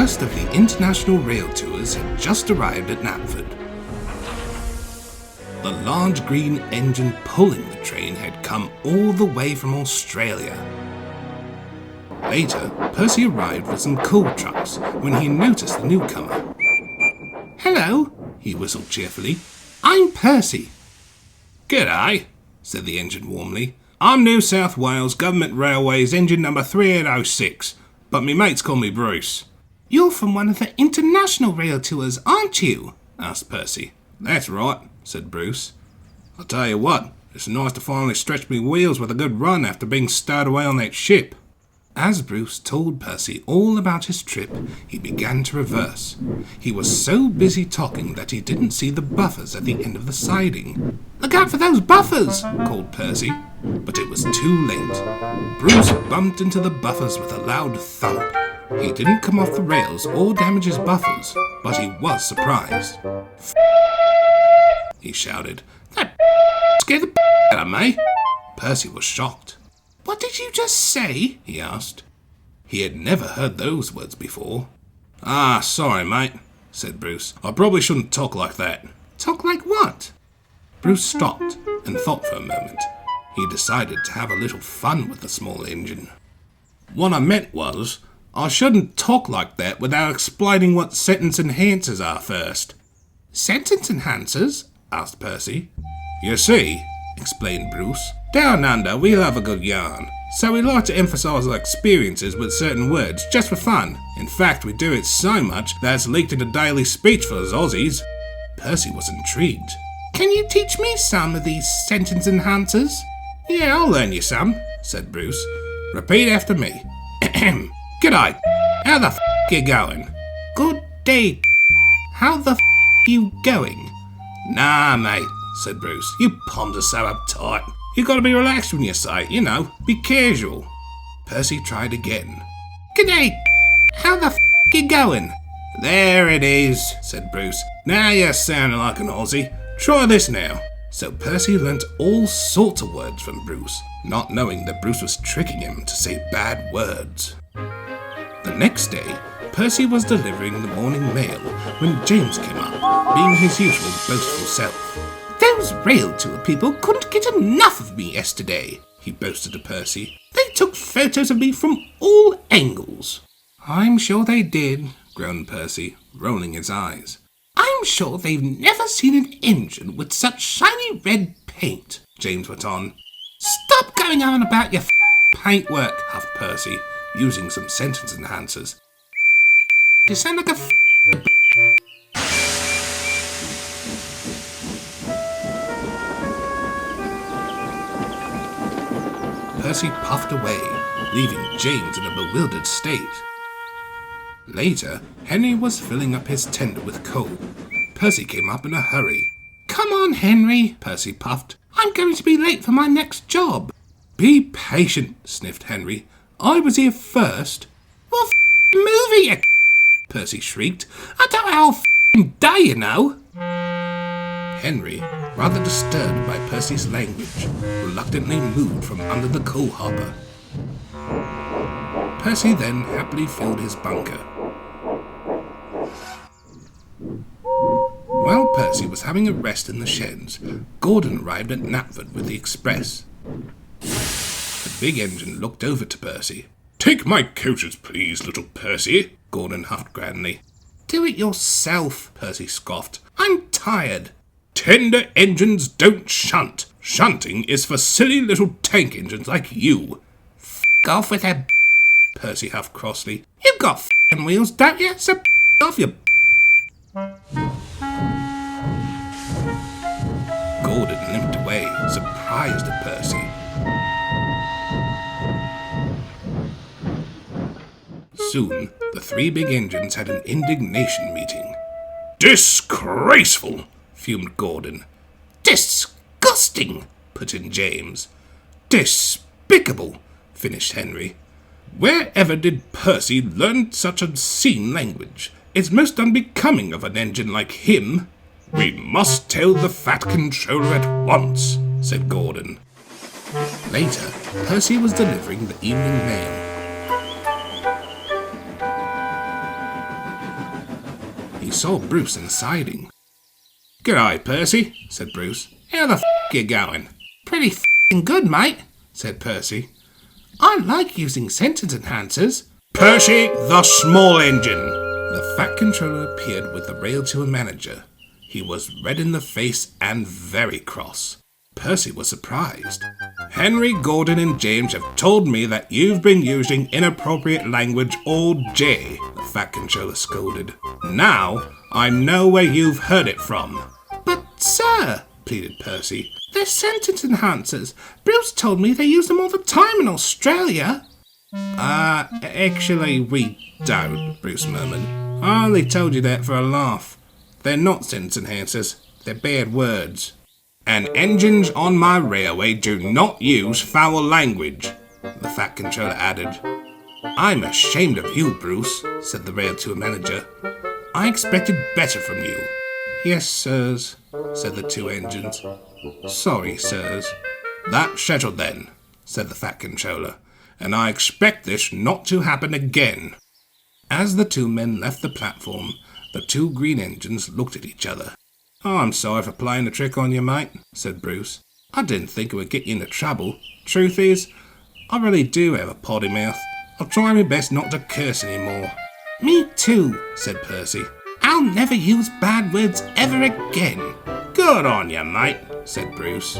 first of the international rail tours had just arrived at Knapford. The large green engine pulling the train had come all the way from Australia. Later, Percy arrived with some coal trucks when he noticed the newcomer. "Hello," he whistled cheerfully. "I'm Percy." "G'day," said the engine warmly. "I'm New South Wales Government Railways engine number 3806, but me mates call me Bruce." "You're from one of the international rail tours, aren't you?" asked Percy. "That's right," said Bruce. "I'll tell you what, it's nice to finally stretch me wheels with a good run after being stowed away on that ship." As Bruce told Percy all about his trip, he began to reverse. He was so busy talking that he didn't see the buffers at the end of the siding. "Look out for those buffers!" called Percy, but it was too late. Bruce bumped into the buffers with a loud thump. He didn't come off the rails or damage his buffers, but he was surprised. He shouted. "That scared the out of me." Percy was shocked. "What did you just say?" he asked. He had never heard those words before. "Ah, sorry, mate," said Bruce. "I probably shouldn't talk like that." "Talk like what?" Bruce stopped and thought for a moment. He decided to have a little fun with the small engine. "What I meant was, I shouldn't talk like that without explaining what sentence enhancers are first." "Sentence enhancers?" asked Percy. "You see," explained Bruce, "down under we love a good yarn, so we like to emphasise our experiences with certain words just for fun. In fact, we do it so much that it's leaked into daily speech for us Aussies." Percy was intrigued. "Can you teach me some of these sentence enhancers?" "Yeah, I'll learn you some," said Bruce. "Repeat after me. G'day. How the you going?" "Good day. How the you going?" "Nah, mate," said Bruce. "You palms are so uptight. You gotta be relaxed when you say it, you know. Be casual." Percy tried again. "G'day. How the you going?" "There it is," said Bruce. "Now you're sounding like an Aussie. Try this now." So Percy learnt all sorts of words from Bruce, not knowing that Bruce was tricking him to say bad words. The next day, Percy was delivering the morning mail when James came up, being his usual boastful self. "Those rail tour people couldn't get enough of me yesterday," he boasted to Percy. "They took photos of me from all angles." "I'm sure they did," groaned Percy, rolling his eyes. "I'm sure they've never seen an engine with such shiny red paint," James went on. "Stop going on about your paintwork," huffed Percy, using some sentence enhancers. "You sound like a Percy puffed away, leaving James in a bewildered state. Later, Henry was filling up his tender with coal. Percy came up in a hurry. "Come on, Henry," Percy puffed. "I'm going to be late for my next job." "Be patient," sniffed Henry. "I was here first." "Well, move it, Percy shrieked. "I don't know how day, you know." Henry, rather disturbed by Percy's language, reluctantly moved from under the coal hopper. Percy then happily filled his bunker. While Percy was having a rest in the sheds, Gordon arrived at Knapford with the express. The big engine looked over to Percy. "Take my coaches, please, little Percy," Gordon huffed grandly. "Do it yourself," Percy scoffed. "I'm tired." "Tender engines don't shunt. Shunting is for silly little tank engines like you." "F*** off with that," Percy huffed crossly. "You've got f***ing wheels, don't you? So f*** off you." Gordon limped away, surprised at Percy. Soon, the three big engines had an indignation meeting. "Disgraceful!" fumed Gordon. "Disgusting!" put in James. "Despicable!" finished Henry. "Wherever did Percy learn such obscene language? It's most unbecoming of an engine like him." "We must tell the Fat Controller at once," said Gordon. Later, Percy was delivering the evening mail. he saw Bruce in the siding. "G'day, Percy," said Bruce. "How the you going?" "Pretty good, mate," said Percy. "I like using sentence enhancers." "Percy, the small engine!" The Fat Controller appeared with the Railtour manager. He was red in the face and very cross. Percy was surprised. "Henry, Gordon and James have told me that you've been using inappropriate language all day," the Fat Controller scolded. "Now, I know where you've heard it from." "But, sir," pleaded Percy, "they're sentence enhancers. Bruce told me they use them all the time in Australia." Actually we don't," Bruce murmured. "I only told you that for a laugh. They're not sentence enhancers. They're bad words. And engines on my railway do not use foul language," the Fat Controller added. "I'm ashamed of you, Bruce," said the Railtour manager. "I expected better from you." "Yes, sirs," said the two engines. "Sorry, sirs." "That's settled then," said the Fat Controller, "and I expect this not to happen again." As the two men left the platform, the two green engines looked at each other. "I'm sorry for playing a trick on you, mate," said Bruce. "I didn't think it would get you into trouble. Truth is, I really do have a potty mouth. I'll try my best not to curse anymore." "Me too," said Percy. "I'll never use bad words ever again." "Good on you, mate," said Bruce.